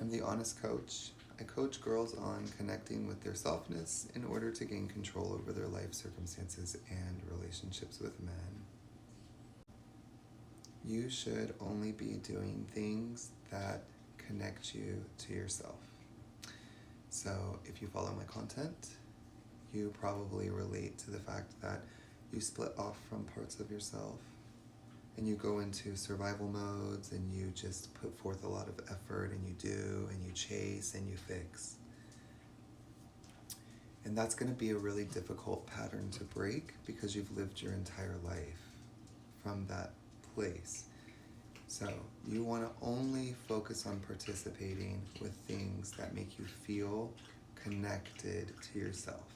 I'm the Honest Coach. I coach girls on connecting with their softness in order to gain control over their life circumstances and relationships with men. You should only be doing things that connect you to yourself. So if you follow my content, you probably relate to the fact that you split off from parts of yourself and you go into survival modes and you just put forth a lot of effort and you do and you chase and you fix. And that's going to be a really difficult pattern to break because you've lived your entire life from that place. So you want to only focus on participating with things that make you feel connected to yourself.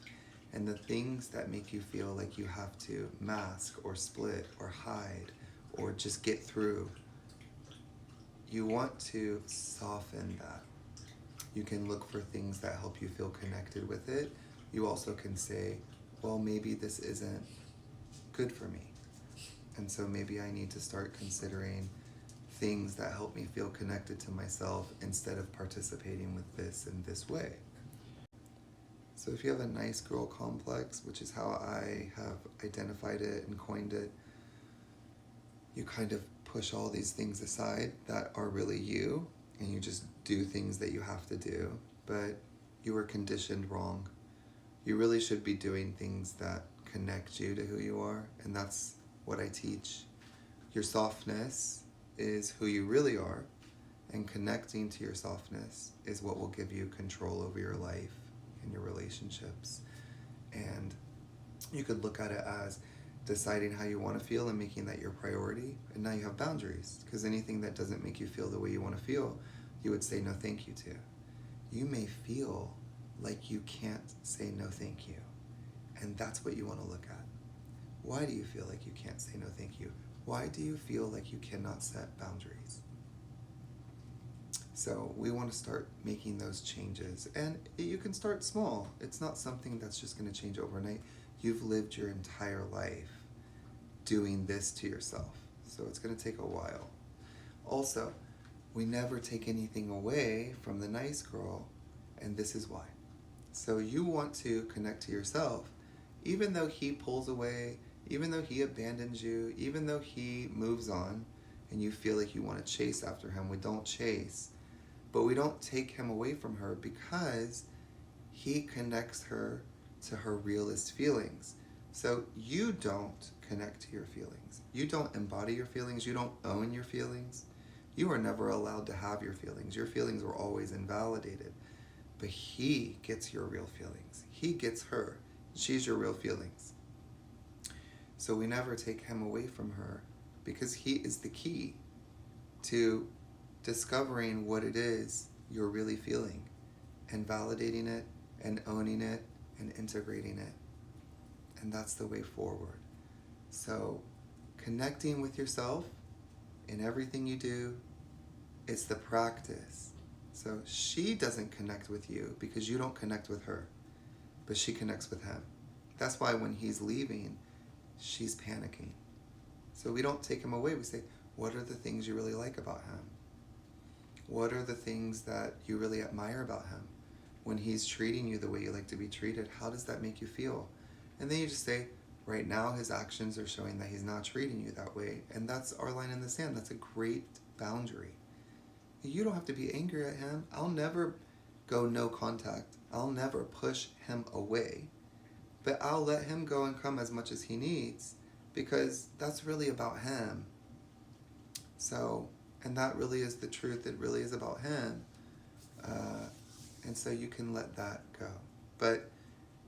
And the things that make you feel like you have to mask or split or hide or just get through, you want to soften that. You can look for things that help you feel connected with it. You also can say, well, maybe this isn't good for me. And so maybe I need to start considering things that help me feel connected to myself instead of participating with this in this way. So if you have a nice girl complex, which is how I have identified it and coined it, you kind of push all these things aside that are really you, and you just do things that you have to do, but you were conditioned wrong. You really should be doing things that connect you to who you are, and that's what I teach. Your softness is who you really are, and connecting to your softness is what will give you control over your life and your relationships. And you could look at it as deciding how you want to feel and making that your priority, and now you have boundaries, because anything that doesn't make you feel the way you want to feel, you would say no thank you to. You may feel like you can't say no thank you, and that's what you want to look at. Why do you feel like you can't say no thank you? Why do you feel like you cannot set boundaries? So we want to start making those changes, and you can start small. It's not something that's just going to change overnight. You've lived your entire life doing this to yourself, so it's going to take a while. Also, we never take anything away from the nice girl, and this is why. So you want to connect to yourself, even though he pulls away, even though he abandons you, even though he moves on, and you feel like you want to chase after him. We don't chase, but we don't take him away from her because he connects her to her realist feelings. So you don't connect to your feelings. You don't embody your feelings. You don't own your feelings. You were never allowed to have your feelings. Your feelings were always invalidated. But he gets your real feelings. He gets her. She's your real feelings. So we never take him away from her because he is the key to discovering what it is you're really feeling and validating it and owning it and integrating it. And that's the way forward. So connecting with yourself in everything you do is the practice. So she doesn't connect with you because you don't connect with her, but she connects with him. That's why when he's leaving, she's panicking. So we don't take him away. We say, what are the things you really like about him? What are the things that you really admire about him? When he's treating you the way you like to be treated, how does that make you feel? And then you just say, right now his actions are showing that he's not treating you that way. And that's our line in the sand. That's a great boundary. You don't have to be angry at him. I'll never go no contact. I'll never push him away. But I'll let him go and come as much as he needs because that's really about him. So, and that really is the truth. It really is about him. And so you can let that go. But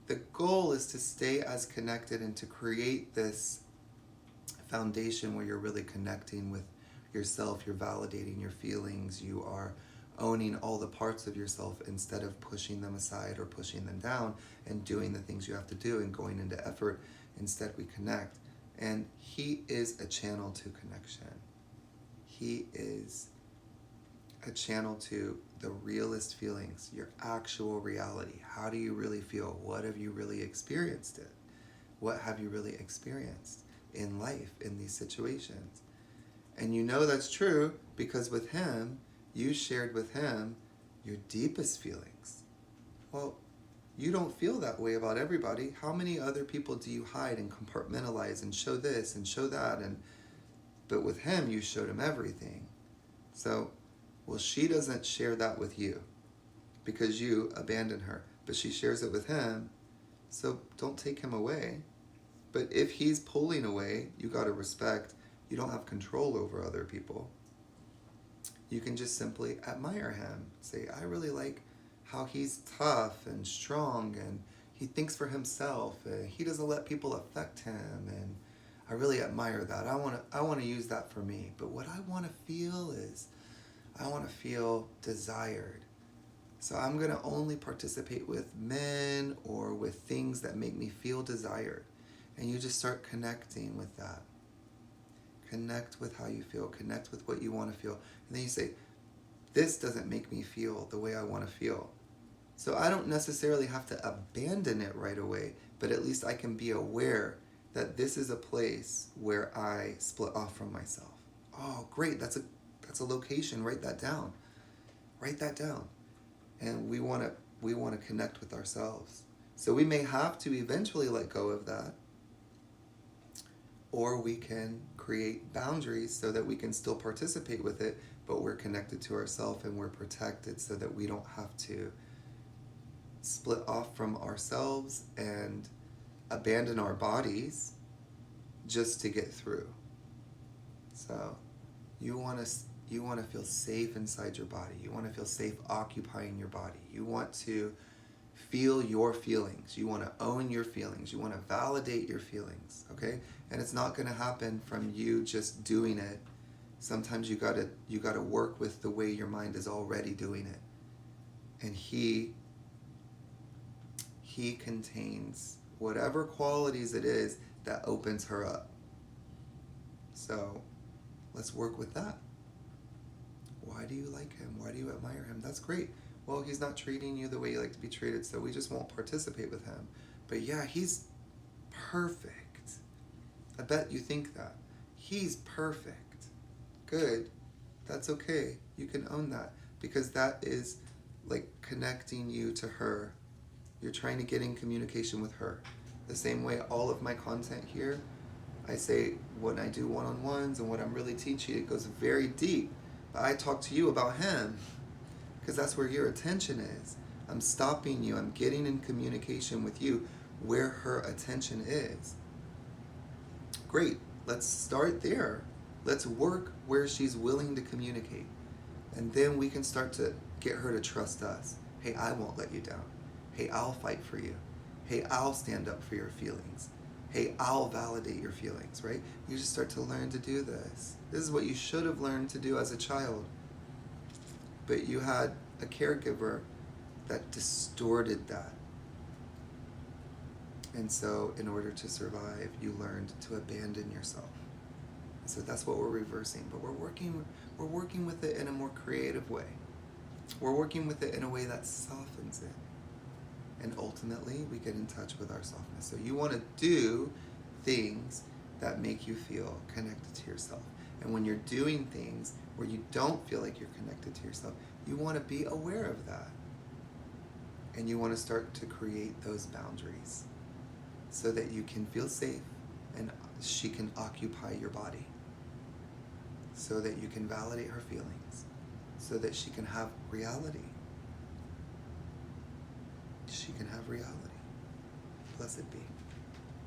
the goal is to stay as connected and to create this foundation where you're really connecting with yourself, you're validating your feelings, you are owning all the parts of yourself instead of pushing them aside or pushing them down and doing the things you have to do and going into effort. Instead, we connect. And he is a channel to connection. He is a channel to the realist feelings, your actual reality. How do you really feel? What have you really experienced it? What have you really experienced in life, in these situations? And you know that's true because with him, you shared with him your deepest feelings. Well, you don't feel that way about everybody. How many other people do you hide and compartmentalize and show this and show that? But with him, you showed him everything. So, well, she doesn't share that with you because you abandoned her, but she shares it with him. So don't take him away. But if he's pulling away, you got to respect. You don't have control over other people. You can just simply admire him. Say, I really like how he's tough and strong and he thinks for himself. And he doesn't let people affect him, and I really admire that. I want to use that for me. But what I want to feel is I want to feel desired. So I'm going to only participate with men or with things that make me feel desired. And you just start connecting with that. Connect with how you feel. Connect with what you want to feel. And then you say, this doesn't make me feel the way I want to feel. So I don't necessarily have to abandon it right away, but at least I can be aware that this is a place where I split off from myself. Oh, great. That's a location. Write that down. Write that down. And we want to connect with ourselves. So we may have to eventually let go of that, or we can create boundaries so that we can still participate with it, but we're connected to ourselves and we're protected so that we don't have to split off from ourselves and abandon our bodies just to get through. So you want to feel safe inside your body. You want to feel safe occupying your body. You want to feel your feelings. You want to own your feelings. You want to validate your feelings, okay? And it's not going to happen from you just doing it. Sometimes you got to work with the way your mind is already doing it. And he contains whatever qualities it is that opens her up. So let's work with that. Why do you like him? Why do you admire him? That's great. Well, he's not treating you the way you like to be treated, so we just won't participate with him. But yeah, he's perfect. I bet you think that. He's perfect. Good. That's okay. You can own that, because that is like connecting you to her. You're trying to get in communication with her. The same way all of my content here, I say when I do one-on-ones and what I'm really teaching, it goes very deep. But I talk to you about him because that's where your attention is. I'm stopping you. I'm getting in communication with you where her attention is. Great. Let's start there. Let's work where she's willing to communicate. And then we can start to get her to trust us. Hey, I won't let you down. Hey, I'll fight for you. Hey, I'll stand up for your feelings. Hey, I'll validate your feelings, right? You just start to learn to do this. This is what you should have learned to do as a child. But you had a caregiver that distorted that. And so in order to survive, you learned to abandon yourself. So that's what we're reversing. But we're working with it in a more creative way. We're working with it in a way that softens it. And ultimately, we get in touch with our softness. So you want to do things that make you feel connected to yourself. And when you're doing things where you don't feel like you're connected to yourself, you want to be aware of that. And you want to start to create those boundaries so that you can feel safe and she can occupy your body. So that you can validate her feelings. So that she can have reality. She can have reality. Blessed be.